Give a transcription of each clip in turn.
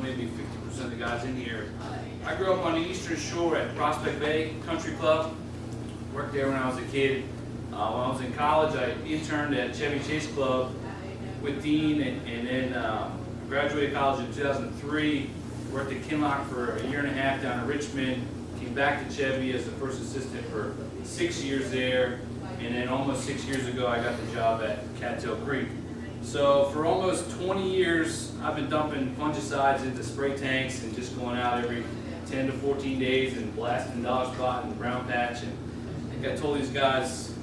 maybe 50% of the guys in here. I grew up on the Eastern Shore at Prospect Bay Country Club. Worked there when I was a kid. When I was in college, I interned at Chevy Chase Club with Dean, and then graduated college in 2003. Worked at Kinlock for a year and a half down in Richmond. Came back to Chevy as the first assistant for 6 years there, and then almost 6 years ago I got the job at Cattail Creek. So for almost 20 years I've been dumping fungicides into spray tanks and just going out every 10 to 14 days and blasting dollar spot and brown patch. And I think I told these guys,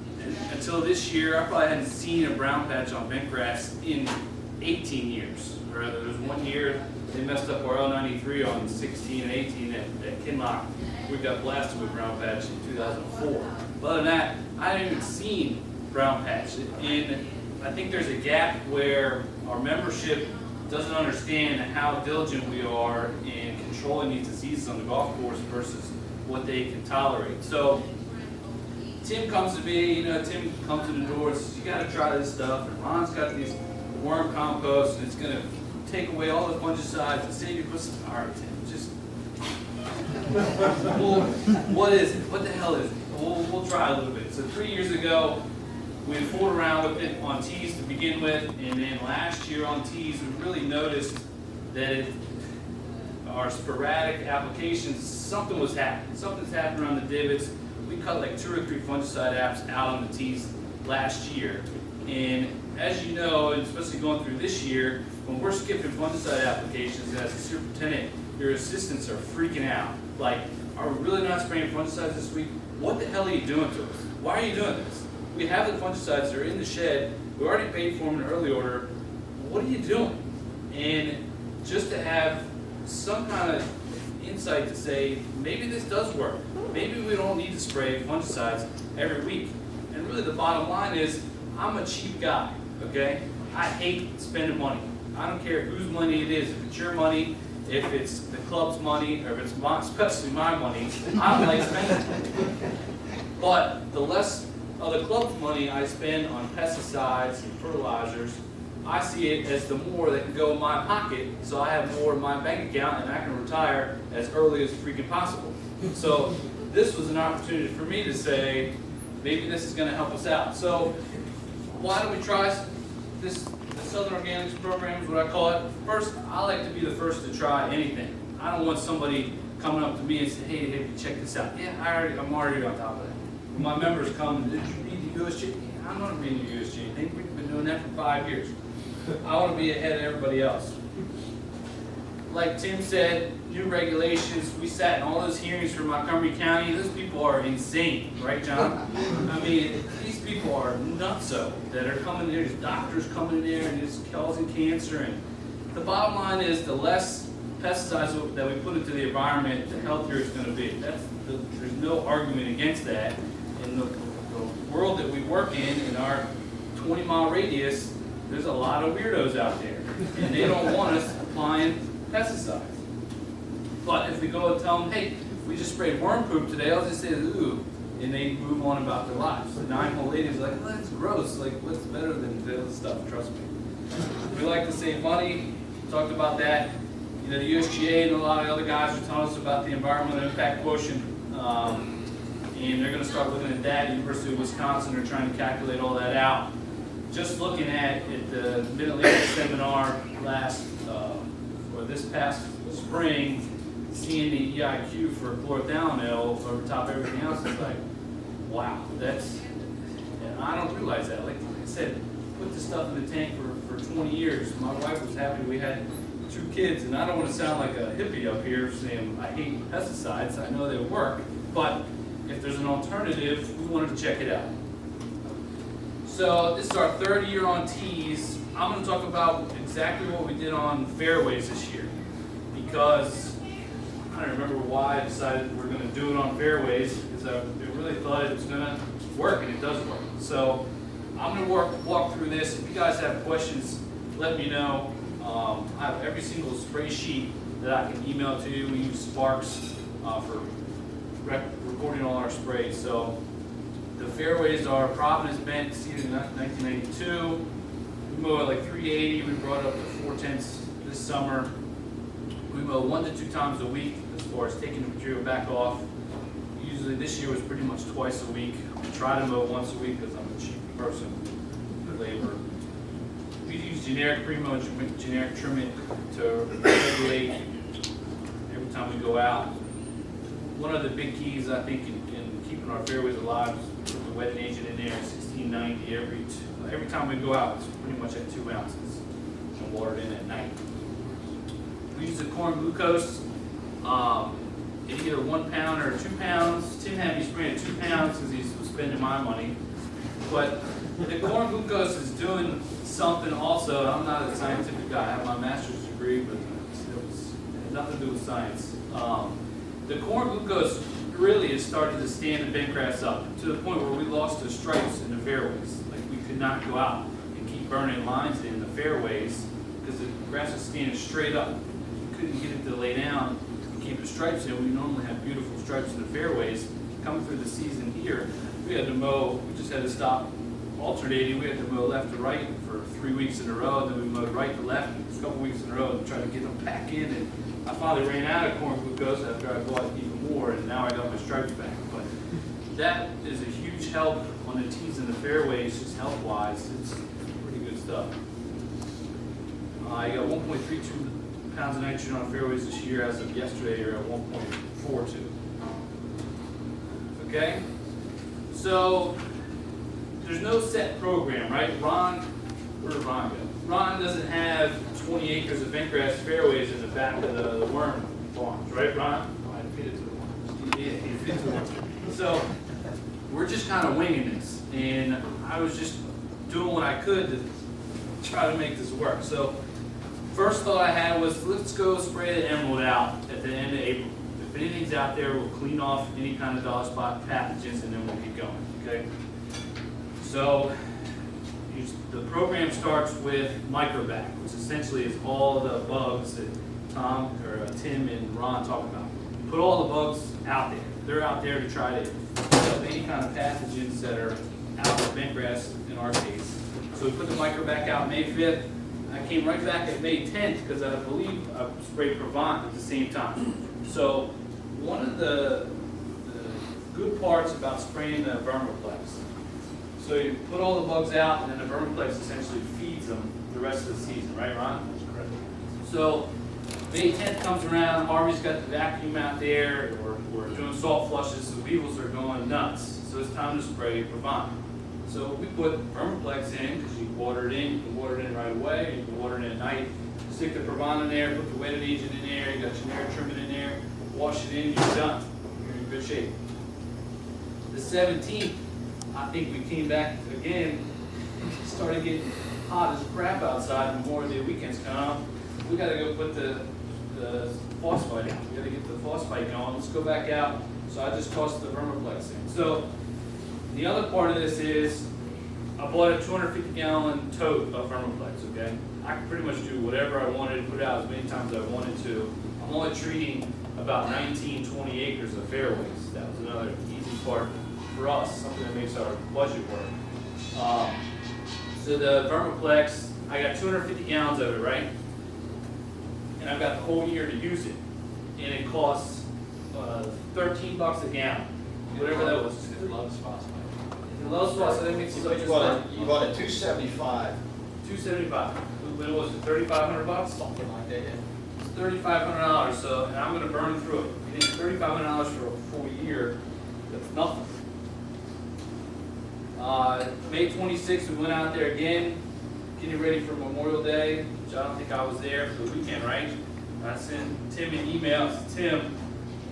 until this year I probably hadn't seen a brown patch on bent grass in 18 years. Or there was 1 year they messed up our L93 on 16 and 18 at Kinlock. We got blasted with brown patch in 2004. But other than that, I hadn't even seen brown patch. And I think there's a gap where our membership doesn't understand how diligent we are in controlling these diseases on the golf course versus what they can tolerate. So Tim comes to me, Tim comes to the door and says, you got to try this stuff. And Ron's got these worm compost, and it's going to take away all the fungicides and save you pussy. All right, Tim, just, well, what is it? What the hell is it? We'll try a little bit. So 3 years ago, we fooled around with it on tees to begin with, and then last year on tees, we really noticed that our sporadic applications, something was happening. Something's happening around the divots. We cut like 2 or 3 fungicide apps out on the tees last year. And as you know, and especially going through this year, when we're skipping fungicide applications as a superintendent, your assistants are freaking out. Like, are we really not spraying fungicides this week? What the hell are you doing to us? Why are you doing this? We have the fungicides, they're in the shed, we already paid for them in early order. What are you doing? And just to have some kind of insight to say, maybe this does work. Maybe we don't need to spray fungicides every week. And really the bottom line is, I'm a cheap guy, okay? I hate spending money. I don't care whose money it is. If it's your money, if it's the club's money, or if it's especially my money, I don't like spending it. But the less of the club's money I spend on pesticides and fertilizers, I see it as the more that can go in my pocket, so I have more in my bank account and I can retire as early as freaking possible. So this was an opportunity for me to say, maybe this is going to help us out. So why don't we try this? The Southern Organics program is what I call it. First, I like to be the first to try anything. I don't want somebody coming up to me and saying, hey, check this out. Yeah, I'm already on top of that. When my members come, did you read the USG? Yeah, I'm not reading the USG. I think we've been doing that for 5 years. I want to be ahead of everybody else. Like Tim said, new regulations. We sat in all those hearings for Montgomery County. Those people are insane, right, John? I mean, these people are nutso that are coming there. There's doctors coming in there and it's causing cancer. And the bottom line is, the less pesticides that we put into the environment, the healthier it's going to be. There's no argument against that. In the world that we work in our 20-mile radius, there's a lot of weirdos out there, and they don't want us applying pesticides. But if we go and tell them, hey, we just sprayed worm poop today, I'll just say, ooh, and they move on about their lives. The 9-hole ladies are like, oh, that's gross. Like, what's better than this stuff? Trust me. We like to save money. Talked about that. The USGA and a lot of other guys are telling us about the environmental impact quotient, and they're going to start looking at that. University of Wisconsin are trying to calculate all that out. Just looking at the Mid-Atlantic seminar this past spring, seeing the EIQ for chlorothalonil over top of everything else is like, wow, and I don't realize that. Like I said, put this stuff in the tank for 20 years. My wife was happy we had 2 kids, and I don't want to sound like a hippie up here saying I hate pesticides. I know they work, but if there's an alternative, we wanted to check it out. So this is our 3rd year on tees. I'm going to talk about exactly what we did on fairways this year, because I don't remember why I decided we're going to do it on fairways, because I really thought it was going to work, and it does work. So I'm going to walk through this. If you guys have questions, let me know. I have every single spray sheet that I can email to you. We use Sparks for recording all our sprays. So the fairways are Providence bent, seeded in 1992. We mowed at like 380. We brought it up to 4/10 this summer. We mow 1 to 2 times a week as far as taking the material back off. Usually this year was pretty much twice a week. I try to mow once a week because I'm a cheap person for labor. We use generic pre-mow and generic trimming to regulate every time we go out. One of the big keys, I think, in keeping our fairways alive is putting the wetting agent in there, 1690 every time we go out. It's pretty much at 2 ounces and water it in at night. We use the corn glucose, in either 1 pound or 2 pounds. Tim had me spraying 2 pounds because he's spending my money. But the corn glucose is doing something also. I'm not a scientific guy. I have my master's degree, but it had nothing to do with science. The corn glucose really is starting to stand the bent grass up to the point where we lost the stripes in the fairways. Like we could not go out and keep burning lines in the fairways because the grass was standing straight up. You couldn't get it to lay down and keep the stripes in. We normally have beautiful stripes in the fairways. Coming through the season here, we had to mow, we just had to stop alternating. We had to mow left to right for 3 weeks in a row, and then we mowed right to left a couple weeks in a row and tried to get them back in. And I finally ran out of corn glucose after I bought even more, and now I got my stripes back. But that is a huge help on the tees and the fairways, just health-wise. It's pretty good stuff. I got 1.32 pounds of nitrogen on fairways this year. As of yesterday, you're at 1.42. Okay? So there's no set program, right? Where did Ron go? Ron doesn't have 20 acres of bentgrass fairways in the back of the worm farms, right, Ron? Oh, I fit it to the worms. Yeah, he fit to the worms. So we're just kind of winging this, and I was just doing what I could to try to make this work. So first thought I had was, let's go spray the emerald out at the end of April. If anything's out there, we'll clean off any kind of dog spot pathogens, and then we'll get going, okay? So the program starts with microvac, which essentially is all the bugs that Tim and Ron talk about. Put all the bugs out there. They're out there to try to kill any kind of pathogens that are out of bentgrass in our case. So we put the microvac out May 5th. I came right back at May 10th because I believe I sprayed Provant at the same time. So one of the good parts about spraying the vermiplex, so you put all the bugs out, and then the vermiplex essentially feeds them the rest of the season, right, Ron? That's correct. So May 10th comes around, Harvey's got the vacuum out there, we're doing salt flushes, the weevils are going nuts. So it's time to spray Provant. So we put vermiplex in, because you can water it in right away, you can water it in at night. Stick the Provant in there, put the wetting agent in there, you got generic trimming in there, wash it in, you're done. You're in good shape. The 17th, I think we came back again, started getting hot as crap outside, Memorial Day weekend's coming up. We gotta go put the phosphite out. We gotta get the phosphite going. Let's go back out. So I just tossed the vermiplex in. So the other part of this is, I bought a 250-gallon tote of vermiplex, okay? I could pretty much do whatever I wanted, put it out as many times as I wanted to. I'm only treating about 19, 20 acres of fairways. That was another easy part for us, something that makes our budget work. So the vermiplex, I got 250 gallons of it, right? And I've got the whole year to use it. And it costs $13 a gallon, whatever that was. It loves phosphate. It loves phosphate, that makes it so You bought a 275. 275. When was it, 3,500 bucks? Something like that, yeah. It's $3,500, so, and I'm gonna burn through it. You think $3,500 for a full year, that's nothing. May 26th, we went out there again, getting ready for Memorial Day, which I don't think I was there for the weekend, right? I sent Tim an email. I said, Tim,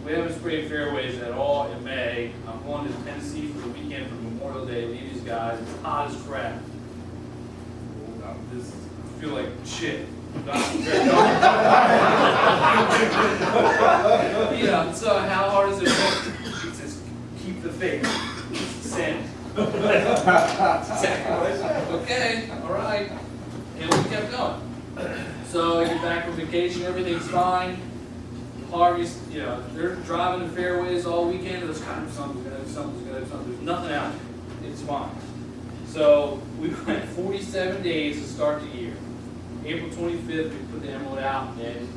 we haven't sprayed fairways at all in May. I'm going to Tennessee for the weekend for Memorial Day. Leave these guys. It's hot as crap. I feel like shit. Yeah, so how hard is it? He says, keep the faith. Send. Okay, all right. And we kept going. So I get back from vacation, everything's fine. Harvey's, they're driving the fairways all weekend. There's kind of something. There's nothing out there. It's fine. So we went 47 days to start the year. April 25th, we put the emerald out, and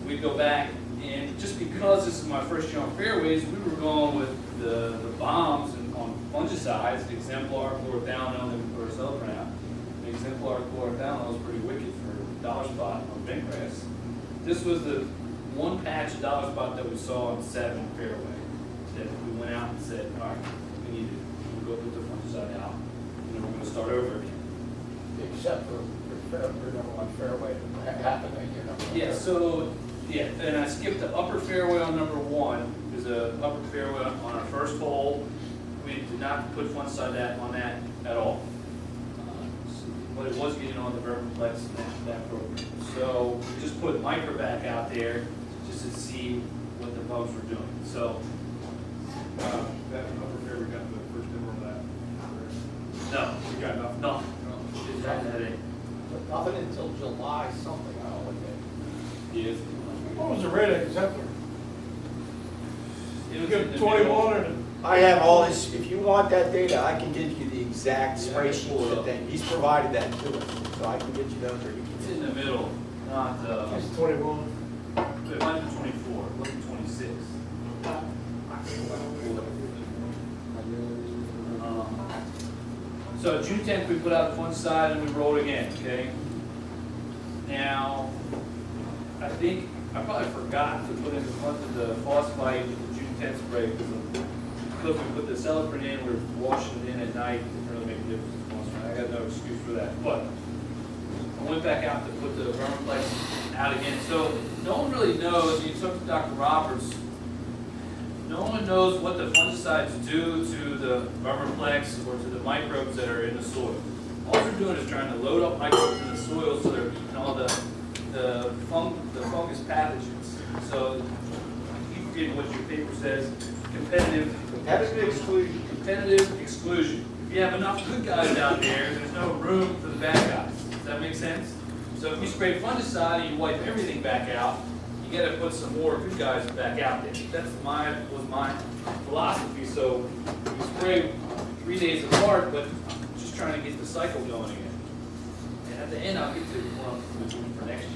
we'd go back, and just because this is my first year on fairways, we were going with the bombs and on fungicides, exemplar, chlorophthalone, and chlorcelopram. The exemplar chlorophthalone was pretty wicked for dollar spot on bent grass. This was the one patch of dollar spot that we saw on 7 fairway that we went out and said, all right, we need to go put the fungicide out, and then we're going to start over again. Except for number one fairway, happened in your number one. Yeah, so, yeah, and I skipped the upper fairway on number 1. There's a upper fairway on our first hole. We did not put fungicide on that at all. But it was getting on the vermiplex and that program. So we just put microbac out there just to see what the bugs were doing. So, That upper fairway got the first number of that. no, we got nothing. Just had that in. But nothing until July something, I don't know what Yes. What was the rate of exemplar? It You was get in the 21 middle. or the? I have all this, if you want that data, I can give you the exact Yeah, spreadsheet pull it that up. he's provided that to us, so I can get you those, or you It's can. in the middle, not, It's 21. it might be 24, it wasn't 26. So June 10th, we put out the fungicide and we rolled again, okay? Now, I think, I probably forgot to put in the phosphite with the June 10th spray because we put the cellophane in, we were washing it in at night, it didn't really make a difference with phosphite. I got no excuse for that, but I went back out to put the vermiplex out again. So no one really knows, you talk to Dr. Roberts, no one knows what the fungicides do to the vermiplex or to the microbes that are in the soil. All they're doing is trying to load up microbes in the soil so they're eating all the fungus pathogens. So I keep forgetting what your paper says, competitive Exclusion. competitive exclusion. If you have enough good guys out there, there's no room for the bad guys. Does that make sense? So if you spray fungicide and you wipe everything back out, you gotta put some more good guys back out there. That's my philosophy. So you spray 3 days apart, but just trying to get the cycle going again. And at the end, I'll get to what I'm doing for next year.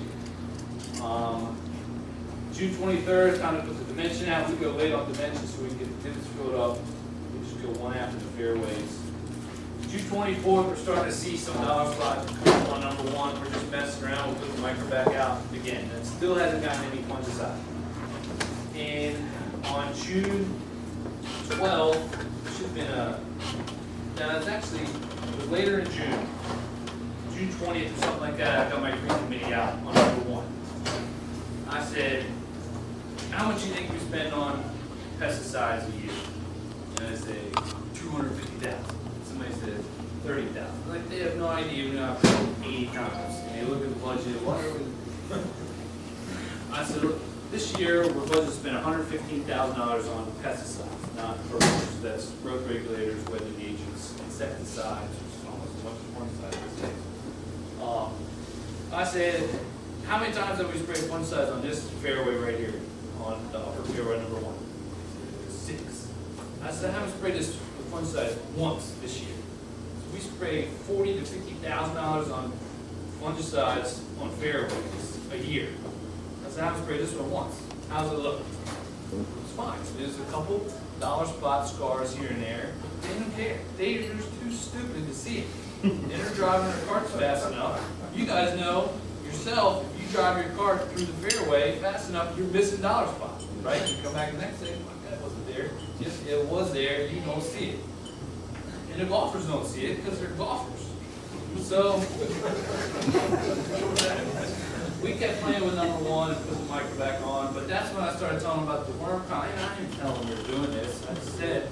June 23rd, time to put the dimension out. We go late on dimension so we can get the divots filled up. We just go one after the fairways. June 24th, we're starting to see some dollar spots on number 1. We're just messing around. We'll put the microbac out again. It still hasn't gotten any fungicide. And on June 12th, it should have been now it's actually, it was later in June. June 20th or something like that, I got my green committee out on number 1. I said, how much do you think we spend on pesticides a year? And I say, 250,000. Somebody says, 30,000. Like, they have no idea, we don't have 80 times. And they look at the budget, what are we? I said, look, this year, we're budgeted to spend $115,000 on pesticides, not fertilizers. That's growth regulators, weathering agents, insecticides, which is almost as much as fungicides these days. I said, how many times have we sprayed fungicides on this fairway right here, on the upper fairway number 1? 6. I said, I haven't sprayed this fungicide once this year. So we sprayed $40,000 to $50,000 on fungicides on fairways a year. I said, I haven't sprayed this one once. How's it look? It's fine. There's a couple dollar spot scars here and there. They don't care. They're too stupid to see it. They're driving their carts fast enough. You guys know yourself, if you drive your cart through the fairway fast enough, you're missing dollar spots, right? You come back the next day, my God, it wasn't there. Yes, it was there, you don't see it. And the golfers don't see it because they're golfers. So, we kept playing with number 1 and put the microbac on, but that's when I started telling them about the worm compost. I didn't tell them we were doing this. I just said,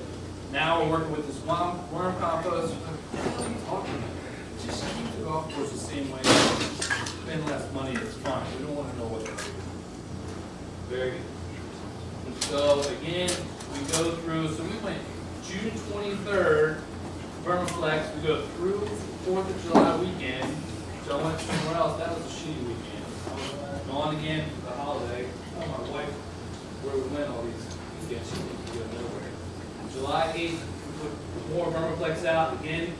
now we're working with this worm compost. What are you talking about? Just keep the golf course the same way. Spend less money, it's fine. We don't want to know what they're doing. Very good. So again, we go through, so we went June 23rd, Vermiflex, we go through 4th of July weekend. So I went somewhere else, that was a shitty weekend. I was gone again for the holiday. Tell my wife where we went all these weekends, she didn't go nowhere. July 8th, we put more Vermiflex out again,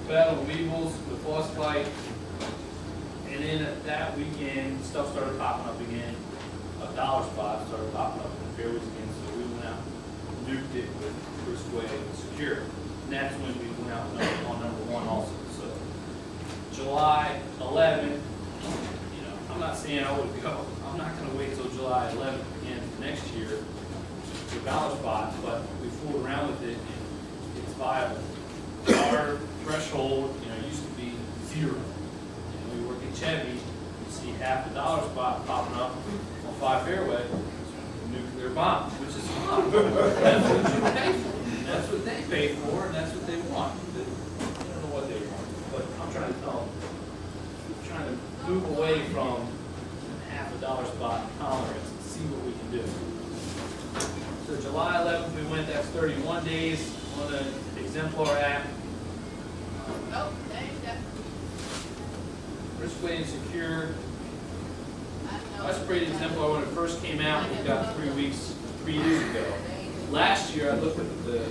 battle weevils with phosphite. And then that weekend, stuff started popping up again. of dollar spots started popping up in the fairways again, so we went out and nuked it with Riskway and Secure. And that's when we went out on number one also. So July 11th, you know, I'm not saying I would go. I'm not going to wait till July 11th again for next year for dollar spots, but we fooled around with it and it's viable. Our threshold, you know, used to be 0. And we work at Chevy, you see half the dollar spot popping up on 5 fairway, nuclear bomb, which is fine. That's what you pay for. That's what they pay for, and that's what they want. I don't know what they want, but I'm trying to tell them. I'm trying to move away from half a dollar spot tolerance and see what we can do. So July 11th we went, that's 31 days on the Exemplar app. Oh, thank you. Riskway and Secure. I know. I sprayed Exemplar when it first came out, we got 3 years ago. Last year, I looked at the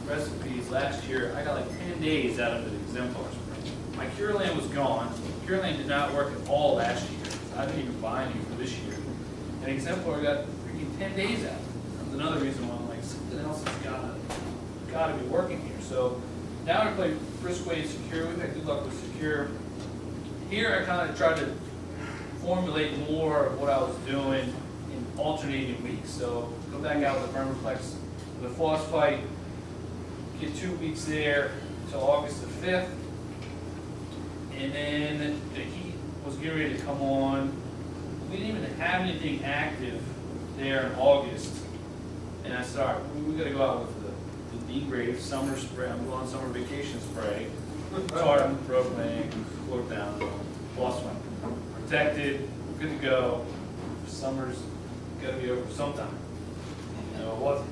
recipes, last year, I got like 10 days out of the Exemplar spray. My Cure Land was gone. Cure Land did not work at all last year. I didn't even buy any for this year. And Exemplar got freaking 10 days out. That's another reason why I'm like, something else has gotta be working here. So now I play Riskway and Secure. We've had good luck with Secure. Here I kind of tried to formulate more of what I was doing in alternating weeks. So go back out with the Vermiplex, the Floss Fight, get 2 weeks there until August the 5th. And then the heat was getting ready to come on. We didn't even have anything active there in August. And I started, we gotta go out with the D-grade summer spray. I'm going on summer vacation spray. Tartan, propane, chlordown, Floss Fight. Protected, we're good to go. Summer's gotta be over sometime. No, it wasn't.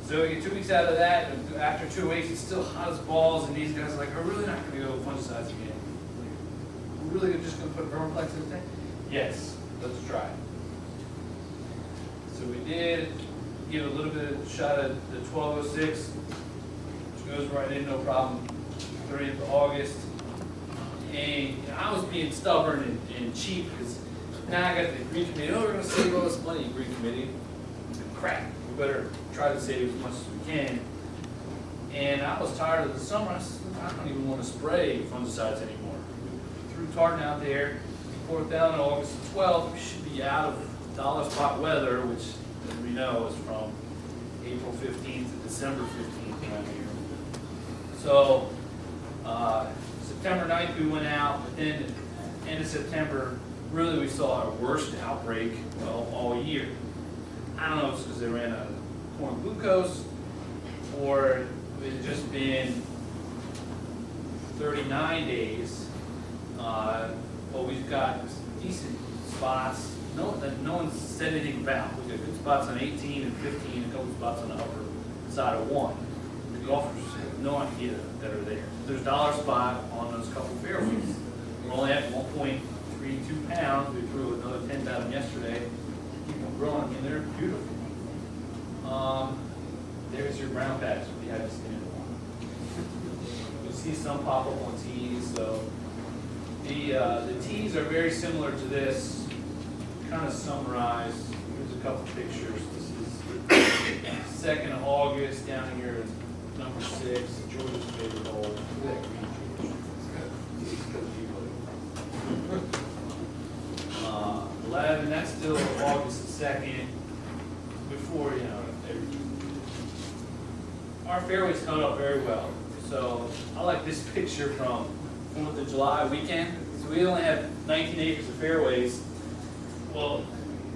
So we get 2 weeks out of that, and after 2 weeks, it's still hot as balls, and these guys are like, are we really not gonna go fungicides again? We're really just gonna put Vermiplex in the tank? Yes, let's try it. So we did give a little bit of a shot at the 1206, which goes right in, no problem, 30th of August. And you know, I was being stubborn and cheap, because now I got the Green Committee, oh, we're gonna save all this money, Green Committee. Crap, we better try to save as much as we can. And I was tired of the summer. I said, I don't even want to spray fungicides anymore. We threw tartan out there, poured it down on August 12th. We should be out of dollar spot weather, which, as we know, is from April 15th to December 15th around here. So, September 9th we went out, but then end of September, really we saw our worst outbreak all year. I don't know if it's because they ran out of corn glucose, or it had just been 39 days, but we've got decent spots, that no one's said anything about. We've got good spots on 18 and 15, a couple spots on the upper side of 1. The golfers have no idea that are there. There's dollar spot on those couple fairways. We're only at 1.32 pounds. We threw another 10 at them yesterday. Keep them growing. I mean, they're beautiful. There's your brown patch if you haven't seen it. You'll see some pop up on tees. So the tees are very similar to this. Kind of summarized. Here's a couple pictures. This is 2nd of August down here, number 6, George's favorite hole. Look at that green George. 11, that's still August the 2nd. Before, you know, our fairways held up very well. So I like this picture from 4th of July weekend. So we only have 19 acres of fairways. Well,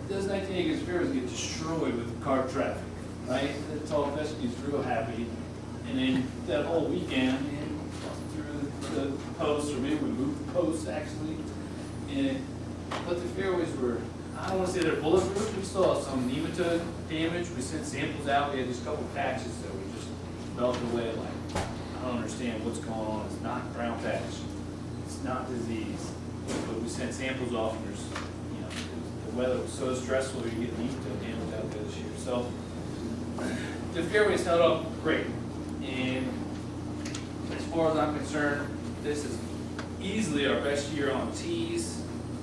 those 19 acres of fairways get destroyed with car traffic, right? The tall Fescue's real happy. And then that whole weekend, man, through the posts, or maybe we moved the posts actually. But the fairways were, I don't want to say they're bulletproof. We saw some nematode damage. We sent samples out. We had just a couple patches that we just melted away. Like, I don't understand what's going on. It's not brown patch. It's not disease. But we sent samples off, and there's, you know, the weather was so stressful. We get nematode damage out there this year. So the fairways held up great. And as far as I'm concerned, this is easily our best year on tees.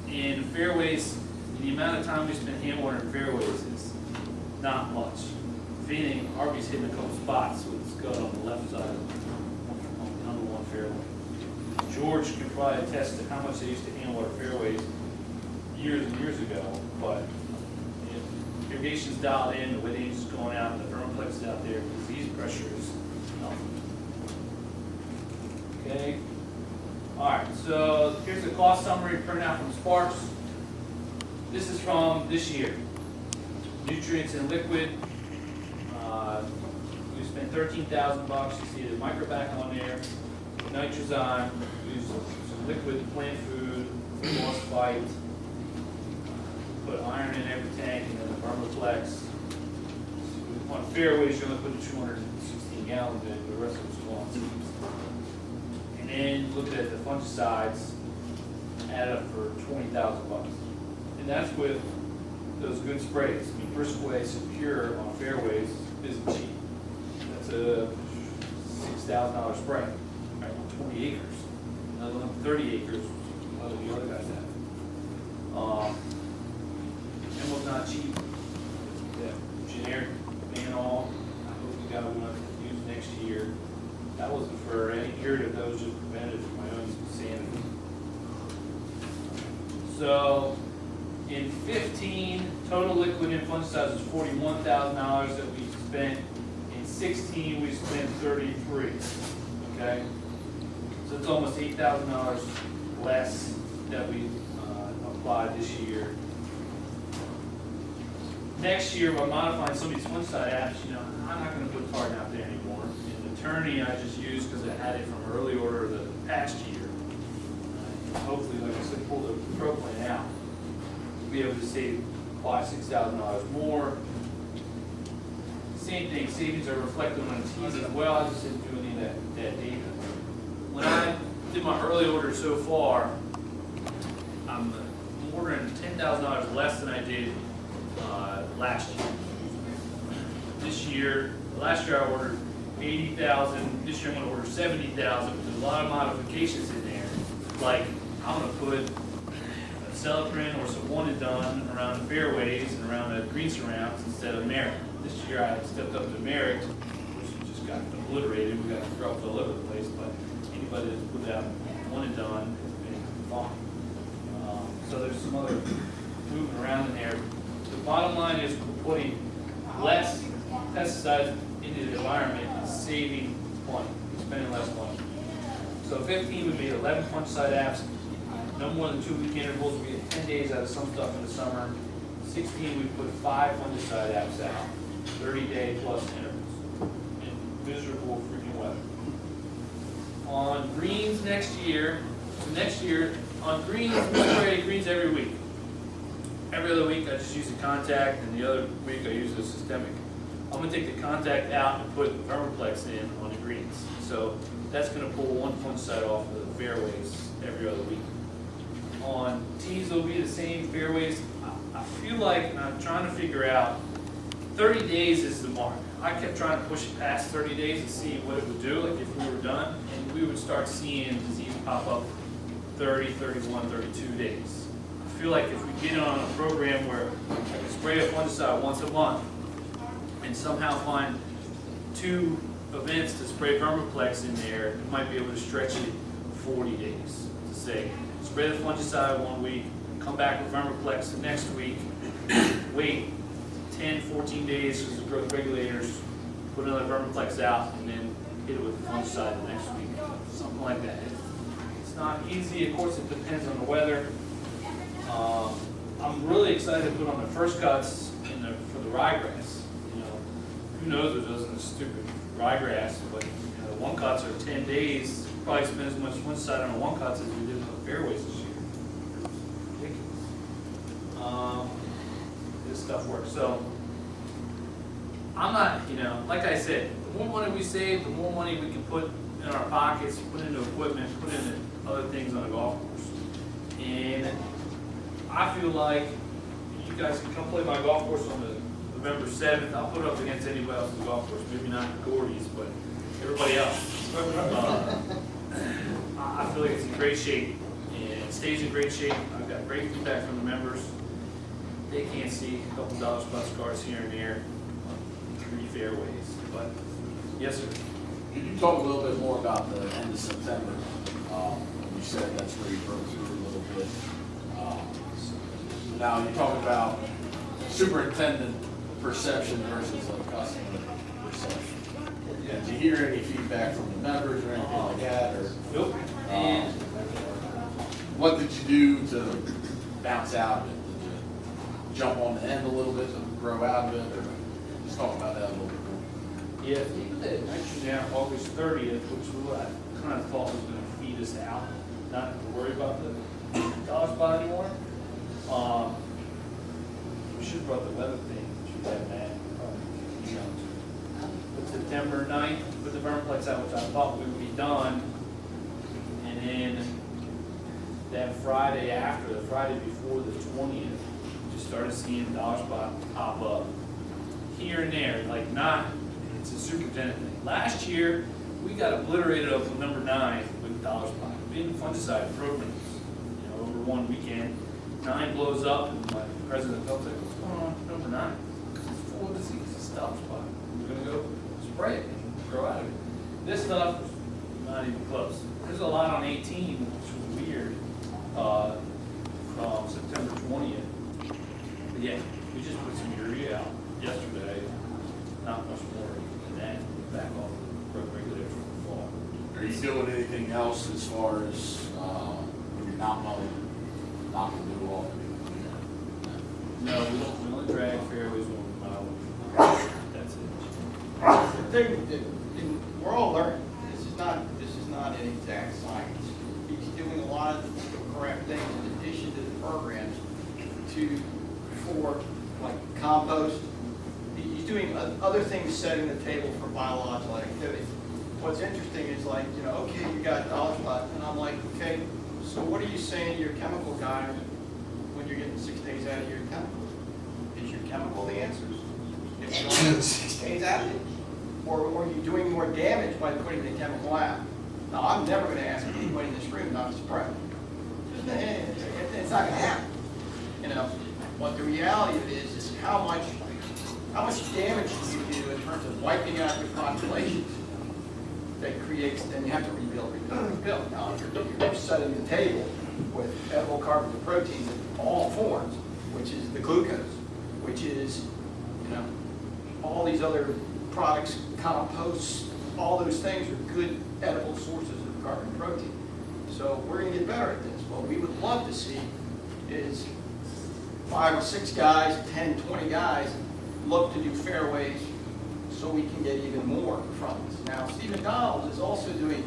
And fairways, the amount of time we spend hand watering fairways is not much. If anything, Harvey's hitting a couple spots with his gut on the left side on the number one fairway. George could probably attest to how much they used to hand water fairways years and years ago, but irrigation's dialed in, the winnings is going out, the thermoplex is out there, disease pressure is nothing. Okay. All right, so here's the cost summary printed out from Sparks. This is from this year. Nutrients and liquid. We spent $13,000. You see the microbac on there, nitrazine. We used some liquid plant food, phosphite. Put iron in every tank, and then the vermiplex. On fairways, you only put 216 gallons in, the rest of it's going on seeds. And then look at the fungicides, added up for $20,000. And that's with those good sprays. I mean, Brisquet Secure on fairways isn't cheap. That's a $6,000 spray, right, on 20 acres. Another one, 30 acres, other the other guys have. And was not cheap. Yeah, generic Manol, I hope we got one to use next year. That wasn't for any period, that was just prevented for my own sanity. So, in 15, total liquid and fungicides was $41,000 that we spent. In 16, we spent $33,000. Okay, so it's almost $8,000 less that we applied this year. Next year, by modifying some of these fungicide apps, I'm not going to put tartan out there anymore. And the Attorney I just used because I had it from early order the past year. Hopefully, like I said, pull the pro plan out. Be able to save $6,000 more. Same thing, savings are reflected on the teas as well. I just didn't do any of that data. When I did my early order so far, I'm ordering $10,000 less than I did last year. Last year I ordered 80,000. This year I'm going to order 70,000. There's a lot of modifications in there. Like I'm going to put a Celiprin or some one and done around the fairways and around the green surrounds instead of Merritt. This year I stepped up to Merritt, which just got obliterated. We got dropped all over the place, but anybody that's put out one and done has been fine. So there's some other moving around in there. The bottom line is we're putting less pesticides into the environment and saving money, spending less money. So 15 would be 11 fungicide apps, no more than 2 week intervals. We get 10 days out of some stuff in the summer. 16, we put 5 fungicide apps out, 30-day plus intervals, in miserable freaking weather. On greens next year, on greens, we spray greens every week. Every other week, I just use the contact, and the other week, I use the systemic. I'm going to take the contact out and put vermiplex in on the greens. So that's going to pull one fungicide off of the fairways every other week. On tees, it'll be the same fairways. I feel like, and I'm trying to figure out, 30 days is the mark. I kept trying to push it past 30 days and see what it would do, like if we were done, and we would start seeing disease pop up 30, 31, 32 days. I feel like if we get on a program where I can spray a fungicide once a month and somehow find 2 events to spray vermiplex in there, it might be able to stretch it 40 days. To say, spray the fungicide 1 week, come back with vermiplex the next week, wait 10, 14 days because the growth regulators, put another vermiplex out, and then hit it with the fungicide the next week. Something like that. It's not easy. Of course, it depends on the weather. I'm really excited to put on the first cuts for the ryegrass. Who knows what does in this stupid ryegrass, but the one cuts are 10 days. Probably spend as much fungicide on the one cuts as we did on the fairways this year. Ridiculous. This stuff works. So I'm not, like I said, the more money we save, the more money we can put in our pockets, put into equipment, put into other things on a golf course. And I feel like you guys can come play my golf course on the November 7th. I'll put up against anybody else's golf course, maybe not Gordy's, but everybody else. I feel like it's in great shape, and it stays in great shape. I've got great feedback from the members, they can't see a couple dollar spot scars here and there on 3 fairways, but, yes, sir. Could you talk a little bit more about the end of September? You said that's where you broke through a little bit. Now, you talk about superintendent perception versus a customer perception. Did you hear any feedback from the members or anything like that, or? Nope. And What did you do to bounce out of it? Did you jump on the end a little bit to grow out of it, or just talk about that a little bit more? yeah, even the actually down August 30th, which I kind of thought was going to feed us out, not to worry about the dollar spot anymore. We should have brought the weather thing. We should have that. But September 9th, put the Vermiplex out, which I thought we would be done. And then that Friday after, the Friday before the 20th, just started seeing dollar spot pop up here and there, like not, it's a superintendent thing. Last year, we got obliterated up with number 9 with dollar spot. Being fungicide programs, over one weekend, 9 blows up, and my president comes like, what's going on with number 9? It's full of disease, it's dollar spot. We're gonna go spray it and grow out of it. This stuff was not even close. There's a lot on 18, which was weird, from September 20th. But yeah, we just put some urea out yesterday, not much more than that, back off the regulator from the fall. Are you doing anything else as far as, when you're not mowing, knocking the new off? No, we only drag fairways when we mow. That's it. The thing, we're all learning. This is not an exact science. He's doing a lot of the correct things in addition to the programs for like compost. He's doing other things, setting the table for biological activity. What's interesting is like, okay, you got dollar spot, and I'm like, okay, so what are you saying to your chemical guy when you're getting 6 days out of your chemical? Is your chemical the answers? If you don't get 6 days out of it? Or are you doing more damage by putting the chemical out? Now, I'm never going to ask anybody in this room not to spray. It's not going to happen. But the reality of it is how much damage do you do in terms of wiping out your populations that creates, then you have to rebuild. Now, if you're setting the table with edible carbons and proteins in all forms, which is the glucose, which is, all these other products, compost, all those things are good edible sources of carbon and protein. So we're going to get better at this. What we would love to see is 5 or 6 guys, 10, 20 guys look to do fairways so we can get even more from this. Now, Stephen Donald is also doing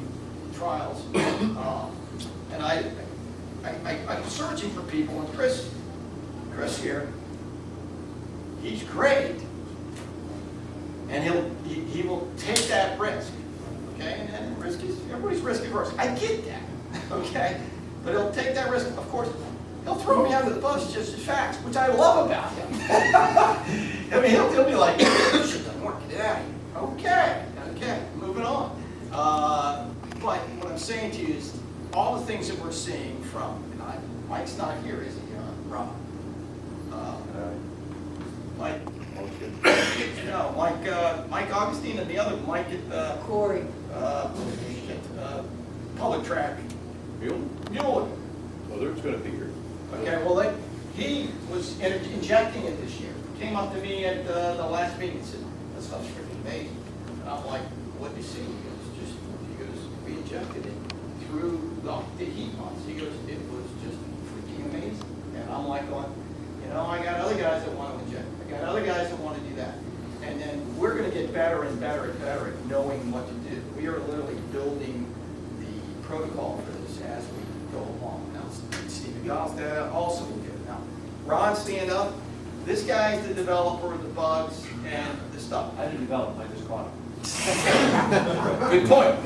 trials, and I'm searching for people, and Chris here, he's great, and he will take that risk, okay? And risk is, everybody's risk averse. I get that, okay? But he'll take that risk. Of course, he'll throw me under the bus just as fast, which I love about him. I mean, he'll be like, this shit doesn't work, get out of here. Okay, moving on. But what I'm saying to you is, all the things that we're seeing from, Mike's not here, is he, Rob? Mike Augustine and the other Mike at Corey. Public Track. Mueller. Well, they're going to be here. Okay, well, he was injecting it this year. Came up to me at the last meeting and said, that stuff's freaking amazing. And I'm like, what do you see? He goes, we injected it through the heat months. He goes, it was just freaking amazing. And I'm like going, I got other guys that want to inject. I got other guys that want to do that. And then we're going to get better and better and better at knowing what to do. We are literally building the protocol for this as we go along. Now, Stephen Gosda also will do it. Now, Ron, stand up. This guy's the developer of the bugs and the stuff. I didn't develop, I just caught it. Good point.